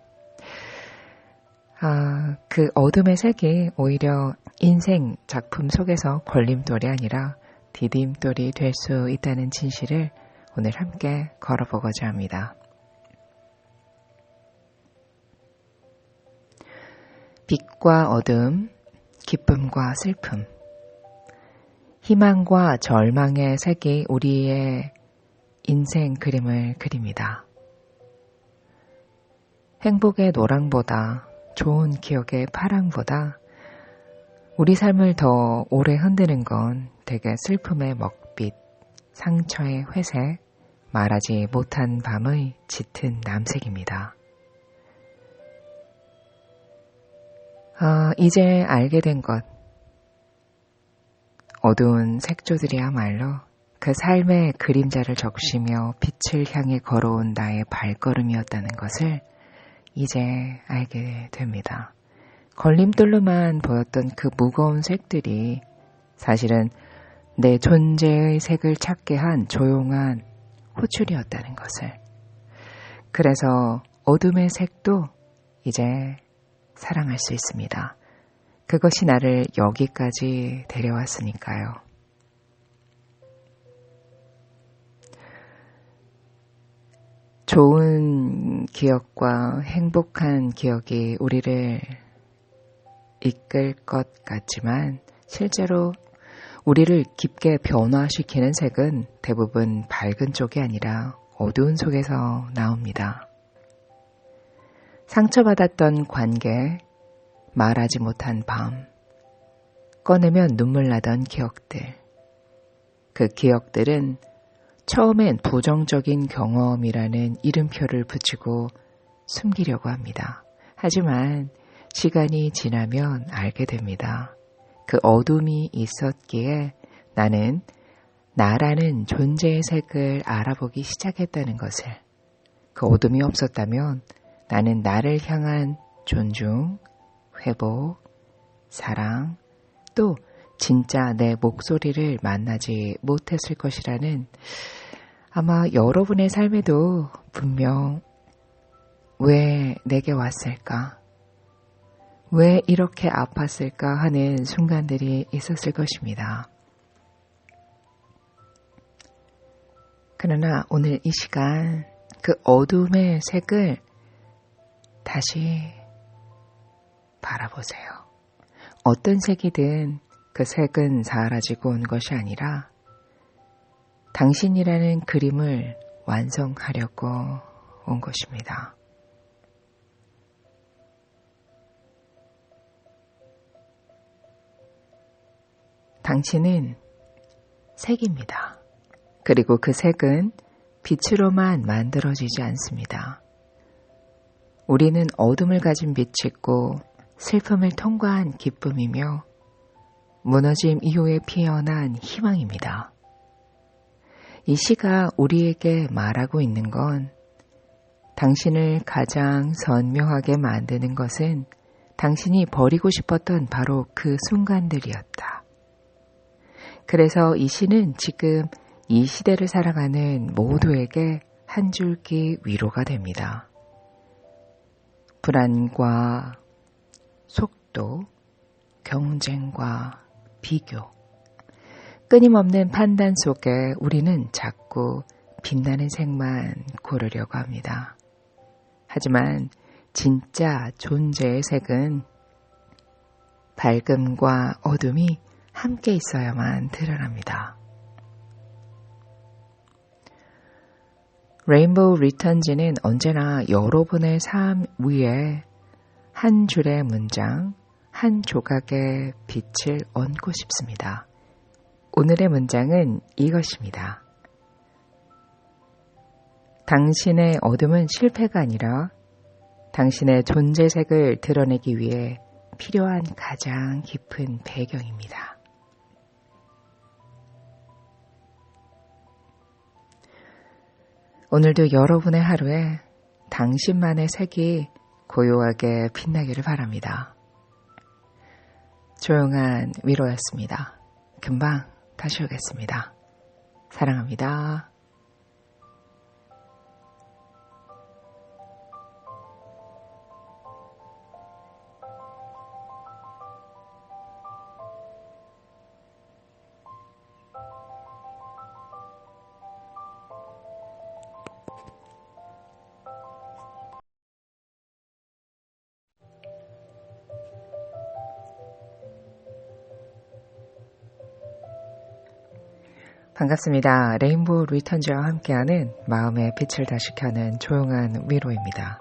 그 어둠의 색이 오히려 인생 작품 속에서 걸림돌이 아니라 디딤돌이 될 수 있다는 진실을 오늘 함께 걸어보고자 합니다. 빛과 어둠, 기쁨과 슬픔, 희망과 절망의 색이 우리의 인생 그림을 그립니다. 행복의 노랑보다, 좋은 기억의 파랑보다 우리 삶을 더 오래 흔드는 건 대개 슬픔의 먹빛, 상처의 회색, 말하지 못한 밤의 짙은 남색입니다. 이제 알게 된 것, 어두운 색조들이야말로 그 삶의 그림자를 적시며 빛을 향해 걸어온 나의 발걸음이었다는 것을 이제 알게 됩니다. 걸림돌로만 보였던 그 무거운 색들이 사실은 내 존재의 색을 찾게 한 조용한 호출이었다는 것을. 그래서 어둠의 색도 이제 사랑할 수 있습니다. 그것이 나를 여기까지 데려왔으니까요. 좋은 기억과 행복한 기억이 우리를 이끌 것 같지만 실제로 우리를 깊게 변화시키는 색은 대부분 밝은 쪽이 아니라 어두운 속에서 나옵니다. 상처받았던 관계, 말하지 못한 밤, 꺼내면 눈물 나던 기억들. 그 기억들은 처음엔 부정적인 경험이라는 이름표를 붙이고 숨기려고 합니다. 하지만 시간이 지나면 알게 됩니다. 그 어둠이 있었기에 나는 나라는 존재의 색을 알아보기 시작했다는 것을. 그 어둠이 없었다면 나는 나를 향한 존중, 회복, 사랑, 또 진짜 내 목소리를 만나지 못했을 것이라는 아마 여러분의 삶에도 분명 왜 내게 왔을까? 왜 이렇게 아팠을까 하는 순간들이 있었을 것입니다. 그러나 오늘 이 시간 그 어둠의 색을 다시 바라보세요. 어떤 색이든 그 색은 사라지고 온 것이 아니라 당신이라는 그림을 완성하려고 온 것입니다. 당신은 색입니다. 그리고 그 색은 빛으로만 만들어지지 않습니다. 우리는 어둠을 가진 빛이고 슬픔을 통과한 기쁨이며 무너짐 이후에 피어난 희망입니다. 이 시가 우리에게 말하고 있는 건 당신을 가장 선명하게 만드는 것은 당신이 버리고 싶었던 바로 그 순간들이었다. 그래서 이 시는 지금 이 시대를 살아가는 모두에게 한 줄기 위로가 됩니다. 불안과 속도, 경쟁과 비교, 끊임없는 판단 속에 우리는 자꾸 빛나는 색만 고르려고 합니다. 하지만 진짜 존재의 색은 밝음과 어둠이 함께 있어야만 드러납니다. 레인보우 리턴즈는 언제나 여러분의 삶 위에 한 줄의 문장, 한 조각의 빛을 얹고 싶습니다. 오늘의 문장은 이것입니다. 당신의 어둠은 실패가 아니라 당신의 존재색을 드러내기 위해 필요한 가장 깊은 배경입니다. 오늘도 여러분의 하루에 당신만의 색이 고요하게 빛나기를 바랍니다. 조용한 위로였습니다. 금방 다시 오겠습니다. 사랑합니다. 반갑습니다. 레인보우 리턴즈와 함께하는 마음의 빛을 다시 켜는 조용한 위로입니다.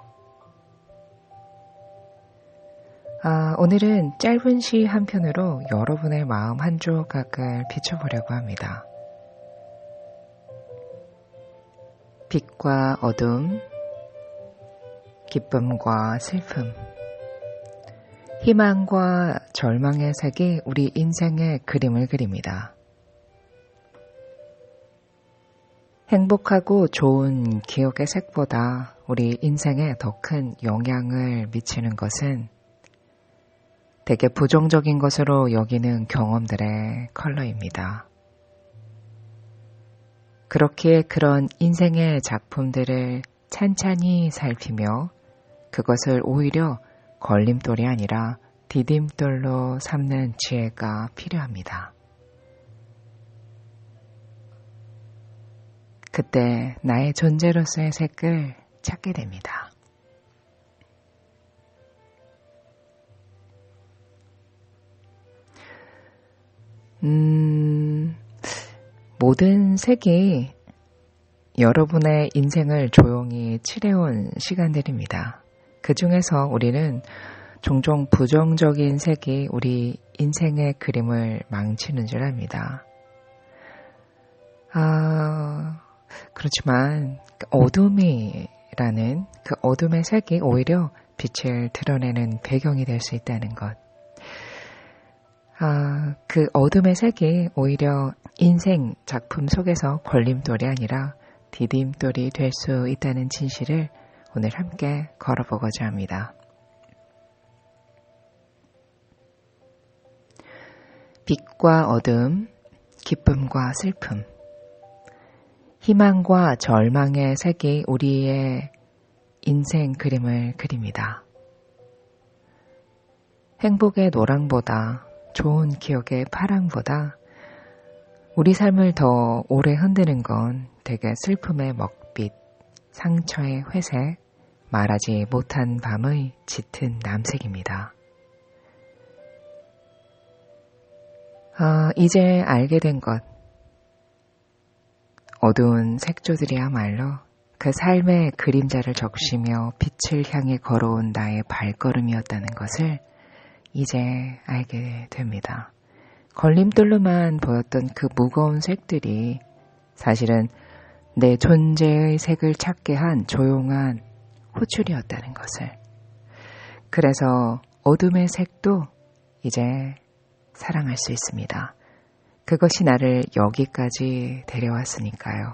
오늘은 짧은 시 한 편으로 여러분의 마음 한 조각을 비춰보려고 합니다. 빛과 어둠, 기쁨과 슬픔, 희망과 절망의 색이 우리 인생의 그림을 그립니다. 행복하고 좋은 기억의 색보다 우리 인생에 더 큰 영향을 미치는 것은 되게 부정적인 것으로 여기는 경험들의 컬러입니다. 그렇기에 그런 인생의 작품들을 찬찬히 살피며 그것을 오히려 걸림돌이 아니라 디딤돌로 삼는 지혜가 필요합니다. 그때 나의 존재로서의 색을 찾게 됩니다. 모든 색이 여러분의 인생을 조용히 칠해온 시간들입니다. 그 중에서 우리는 종종 부정적인 색이 우리 인생의 그림을 망치는 줄 압니다. 그렇지만 어둠이라는 그 어둠의 색이 오히려 빛을 드러내는 배경이 될 수 있다는 것. 그 어둠의 색이 오히려 인생 작품 속에서 걸림돌이 아니라 디딤돌이 될 수 있다는 진실을 오늘 함께 걸어보고자 합니다. 빛과 어둠, 기쁨과 슬픔, 희망과 절망의 색이 우리의 인생 그림을 그립니다. 행복의 노랑보다 좋은 기억의 파랑보다 우리 삶을 더 오래 흔드는 건 되게 슬픔의 먹빛, 상처의 회색, 말하지 못한 밤의 짙은 남색입니다. 이제 알게 된 것, 어두운 색조들이야말로 그 삶의 그림자를 적시며 빛을 향해 걸어온 나의 발걸음이었다는 것을 이제 알게 됩니다. 걸림돌로만 보였던 그 무거운 색들이 사실은 내 존재의 색을 찾게 한 조용한 호출이었다는 것을. 그래서 어둠의 색도 이제 사랑할 수 있습니다. 그것이 나를 여기까지 데려왔으니까요.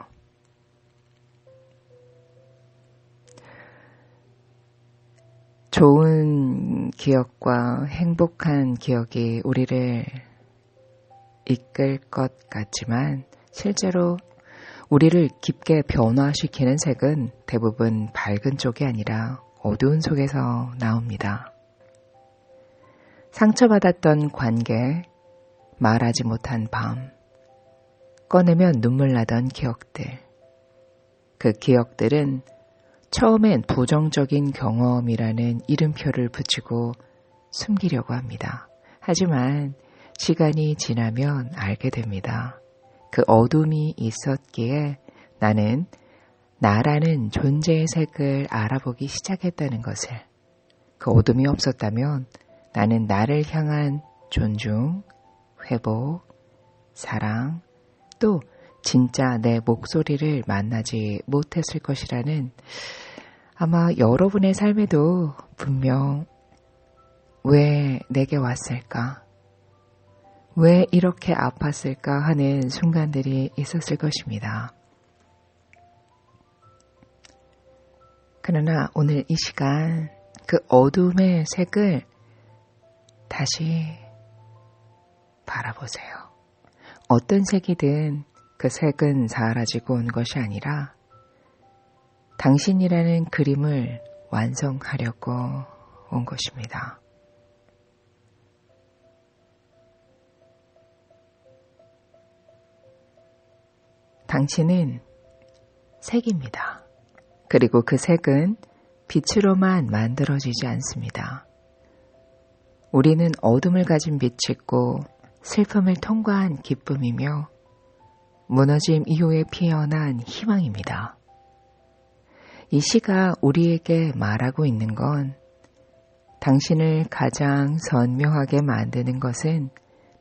좋은 기억과 행복한 기억이 우리를 이끌 것 같지만 실제로 우리를 깊게 변화시키는 색은 대부분 밝은 쪽이 아니라 어두운 속에서 나옵니다. 상처받았던 관계, 말하지 못한 밤, 꺼내면 눈물 나던 기억들. 그 기억들은 처음엔 부정적인 경험이라는 이름표를 붙이고 숨기려고 합니다. 하지만 시간이 지나면 알게 됩니다. 그 어둠이 있었기에 나는 나라는 존재의 색을 알아보기 시작했다는 것을. 그 어둠이 없었다면 나는 나를 향한 존중, 회복, 사랑, 또 진짜 내 목소리를 만나지 못했을 것이라는 아마 여러분의 삶에도 분명 왜 내게 왔을까? 왜 이렇게 아팠을까 하는 순간들이 있었을 것입니다. 그러나 오늘 이 시간 그 어둠의 색을 다시 바라보세요. 어떤 색이든 그 색은 사라지고 온 것이 아니라 당신이라는 그림을 완성하려고 온 것입니다. 당신은 색입니다. 그리고 그 색은 빛으로만 만들어지지 않습니다. 우리는 어둠을 가진 빛이고 슬픔을 통과한 기쁨이며 무너짐 이후에 피어난 희망입니다. 이 시가 우리에게 말하고 있는 건 당신을 가장 선명하게 만드는 것은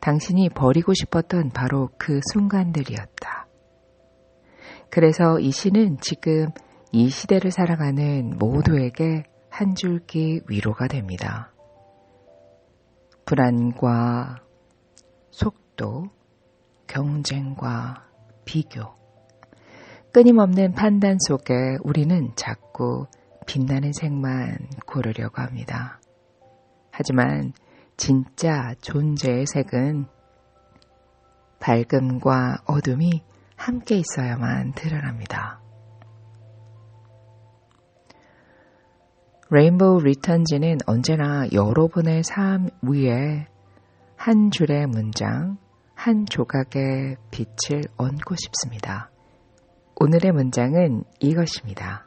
당신이 버리고 싶었던 바로 그 순간들이었다. 그래서 이 시는 지금 이 시대를 살아가는 모두에게 한 줄기 위로가 됩니다. 불안과 속도, 경쟁과 비교, 끊임없는 판단 속에 우리는 자꾸 빛나는 색만 고르려고 합니다. 하지만 진짜 존재의 색은 밝음과 어둠이 함께 있어야만 드러납니다. 레인보우 리턴즈는 언제나 여러분의 삶 위에 한 줄의 문장, 한 조각의 빛을 얹고 싶습니다. 오늘의 문장은 이것입니다.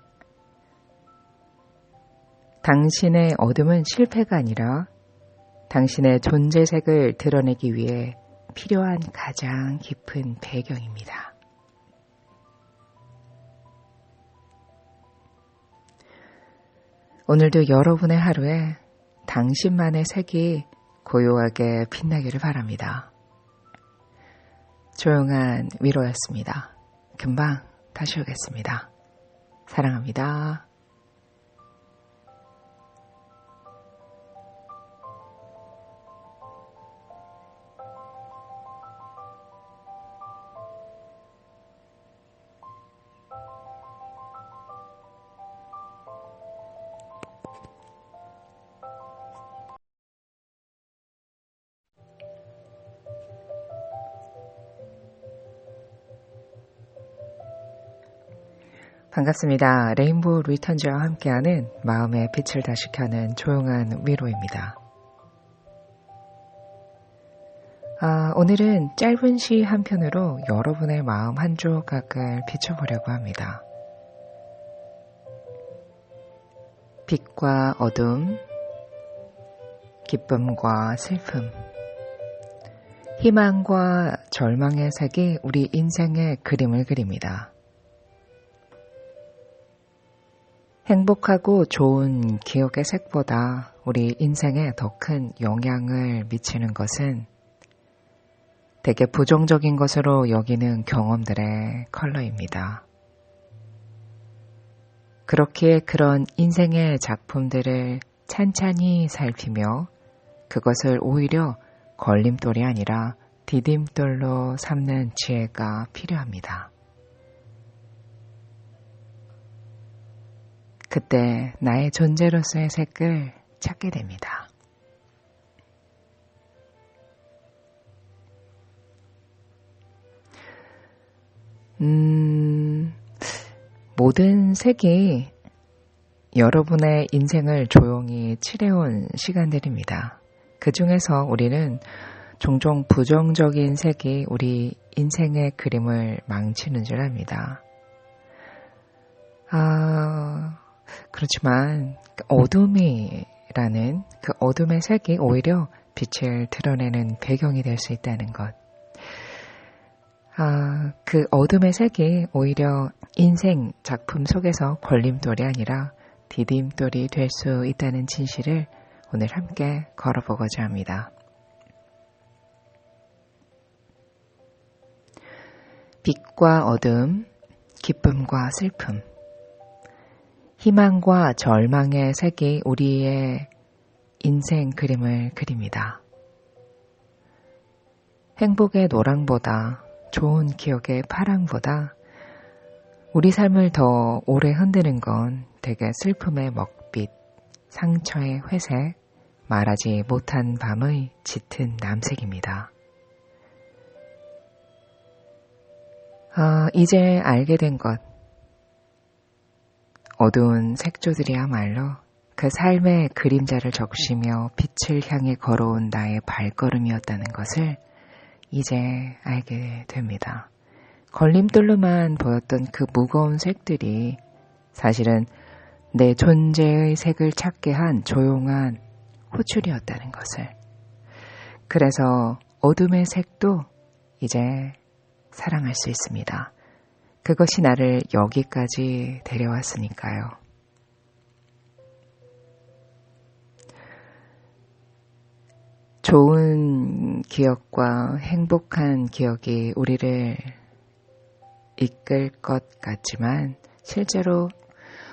당신의 어둠은 실패가 아니라 당신의 존재색을 드러내기 위해 필요한 가장 깊은 배경입니다. 오늘도 여러분의 하루에 당신만의 색이 고요하게 빛나기를 바랍니다. 조용한 위로였습니다. 금방 다시 오겠습니다. 사랑합니다. 반갑습니다. 레인보우 리턴즈와 함께하는 마음의 빛을 다시 켜는 조용한 위로입니다. 오늘은 짧은 시 한 편으로 여러분의 마음 한 조각을 비춰보려고 합니다. 빛과 어둠, 기쁨과 슬픔, 희망과 절망의 색이 우리 인생의 그림을 그립니다. 행복하고 좋은 기억의 색보다 우리 인생에 더 큰 영향을 미치는 것은 되게 부정적인 것으로 여기는 경험들의 컬러입니다. 그렇기에 그런 인생의 작품들을 찬찬히 살피며 그것을 오히려 걸림돌이 아니라 디딤돌로 삼는 지혜가 필요합니다. 그때 나의 존재로서의 색을 찾게 됩니다. 모든 색이 여러분의 인생을 조용히 칠해온 시간들입니다. 그 중에서 우리는 종종 부정적인 색이 우리 인생의 그림을 망치는 줄 압니다. 그렇지만 어둠이라는 그 어둠의 색이 오히려 빛을 드러내는 배경이 될 수 있다는 것. 그 어둠의 색이 오히려 인생 작품 속에서 걸림돌이 아니라 디딤돌이 될 수 있다는 진실을 오늘 함께 걸어보고자 합니다. 빛과 어둠, 기쁨과 슬픔, 희망과 절망의 색이 우리의 인생 그림을 그립니다. 행복의 노랑보다, 좋은 기억의 파랑보다 우리 삶을 더 오래 흔드는 건 대개 슬픔의 먹빛, 상처의 회색, 말하지 못한 밤의 짙은 남색입니다. 이제 알게 된 것, 어두운 색조들이야말로 그 삶의 그림자를 적시며 빛을 향해 걸어온 나의 발걸음이었다는 것을 이제 알게 됩니다. 걸림돌로만 보였던 그 무거운 색들이 사실은 내 존재의 색을 찾게 한 조용한 호출이었다는 것을. 그래서 어둠의 색도 이제 사랑할 수 있습니다. 그것이 나를 여기까지 데려왔으니까요. 좋은 기억과 행복한 기억이 우리를 이끌 것 같지만 실제로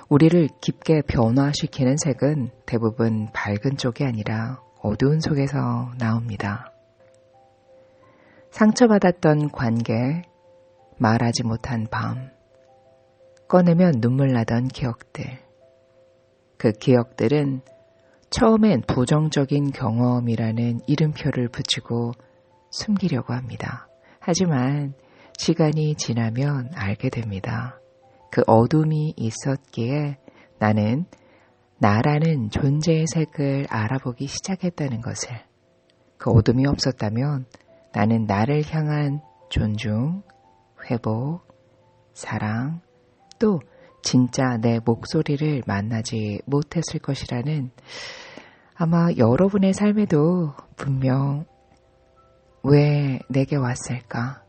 우리를 깊게 변화시키는 색은 대부분 밝은 쪽이 아니라 어두운 속에서 나옵니다. 상처받았던 관계, 말하지 못한 밤, 꺼내면 눈물 나던 기억들. 그 기억들은 처음엔 부정적인 경험이라는 이름표를 붙이고 숨기려고 합니다. 하지만 시간이 지나면 알게 됩니다. 그 어둠이 있었기에 나는 나라는 존재의 색을 알아보기 시작했다는 것을. 그 어둠이 없었다면 나는 나를 향한 존중, 회복, 사랑, 또 진짜 내 목소리를 만나지 못했을 것이라는 아마 여러분의 삶에도 분명 왜 내게 왔을까?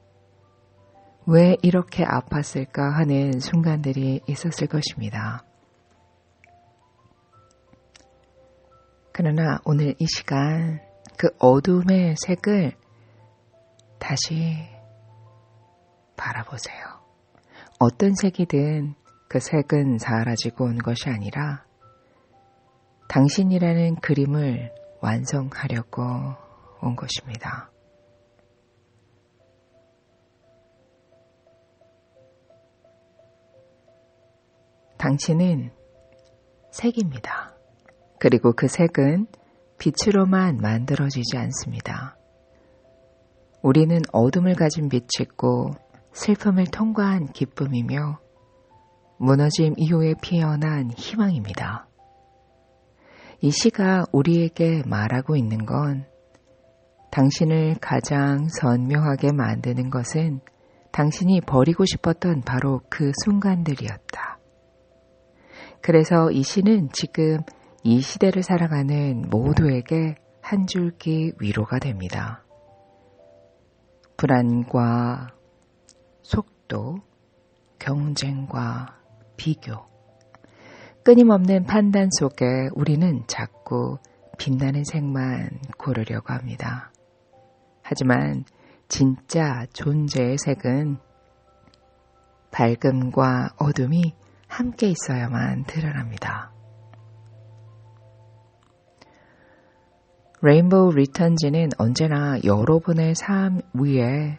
왜 이렇게 아팠을까 하는 순간들이 있었을 것입니다. 그러나 오늘 이 시간 그 어둠의 색을 다시 바라보세요. 어떤 색이든 그 색은 사라지고 온 것이 아니라 당신이라는 그림을 완성하려고 온 것입니다. 당신은 색입니다. 그리고 그 색은 빛으로만 만들어지지 않습니다. 우리는 어둠을 가진 빛이고 슬픔을 통과한 기쁨이며 무너짐 이후에 피어난 희망입니다. 이 시가 우리에게 말하고 있는 건 당신을 가장 선명하게 만드는 것은 당신이 버리고 싶었던 바로 그 순간들이었다. 그래서 이 시는 지금 이 시대를 살아가는 모두에게 한 줄기 위로가 됩니다. 불안과 속도, 경쟁과 비교, 끊임없는 판단 속에 우리는 자꾸 빛나는 색만 고르려고 합니다. 하지만 진짜 존재의 색은 밝음과 어둠이 함께 있어야만 드러납니다. 레인보우 리턴즈는 언제나 여러분의 삶 위에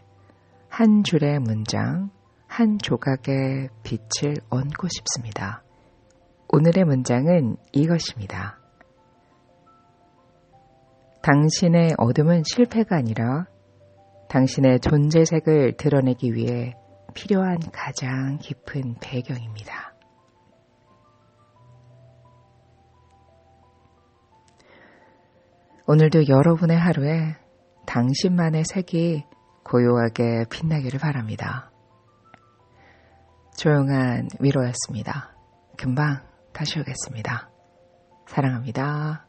한 줄의 문장, 한 조각의 빛을 얹고 싶습니다. 오늘의 문장은 이것입니다. 당신의 어둠은 실패가 아니라 당신의 존재색을 드러내기 위해 필요한 가장 깊은 배경입니다. 오늘도 여러분의 하루에 당신만의 색이 고요하게 빛나기를 바랍니다. 조용한 위로였습니다. 금방 다시 오겠습니다. 사랑합니다.